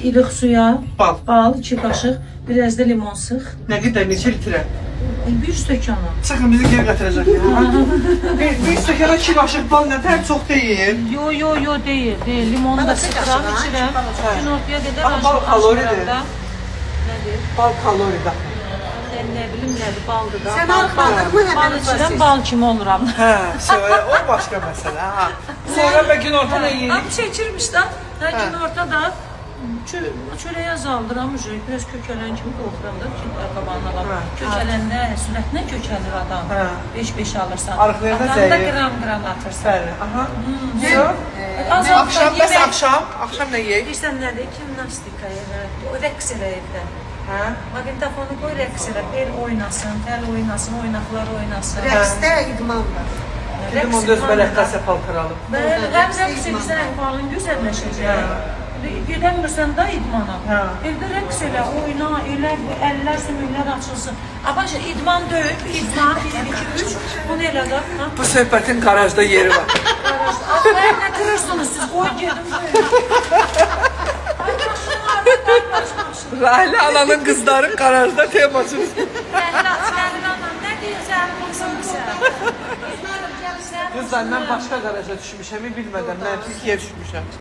İlıq suya Bal. bal, 2 qaşıq, biraz da limon sıx. Nə qədər, neçə litrə? Bir stəkana. Çıxın bizi geri gətirəcək ya. Bir stəkana 2 qaşıq bal nətər çox deyil. Yo deyil. Limonu da sıxıram, içirəm. Gün ortaya qədər Amma bal kaloridir. Nədir? Bal kalorida. Nə bilim nədir, baldır da. Sən arxaladın mı Bal içirəm, bal kimi oluram. Hə, o başqa məsələ. Ha. Sonra və gün ortana yeyirik. Abi çəkirmiş də, gün ortada çörəyə azaldıram, biraz kökələn kimi qoxuram da, qabağına alam. Kökələndə, sürətlə kökəlir adam. 5-5 alırsan. Arıqlayanda Adamda zəif. qram atırsan. Bəli, aha. Axşam nə yeyək? Bilirsən nədir? Gimnastikaya, rəqs elə evdə. Hə? Maqnitofonu qoy rəqs elə, bel oynasın, təl oynasın, oynaqlar oynasın. Rəqsdə idman var. Dedim onu öz bələdqəsə paltaralım. Bəli, həm rəqs etsən, halın gözəlləşəcək. Gedəmirsən də idmana. Evdə rəqs elə, oyna, elə, əllər, sümüklər açılsın. Abaşa, idman döyüb, idman, 1, 2, 3, bunu elə də. Bu söhbətin qarajda yeri var. Atlayıb nə qırırsınız siz, qoyun gedim döyün. Rahile ananın qızları qarajda teması. Mənim anam, nə deyirsən, baxsın sən. Qızlar, mən başqa qaraja düşmüşəm, bilmədən mən pis yer düşmüşəm.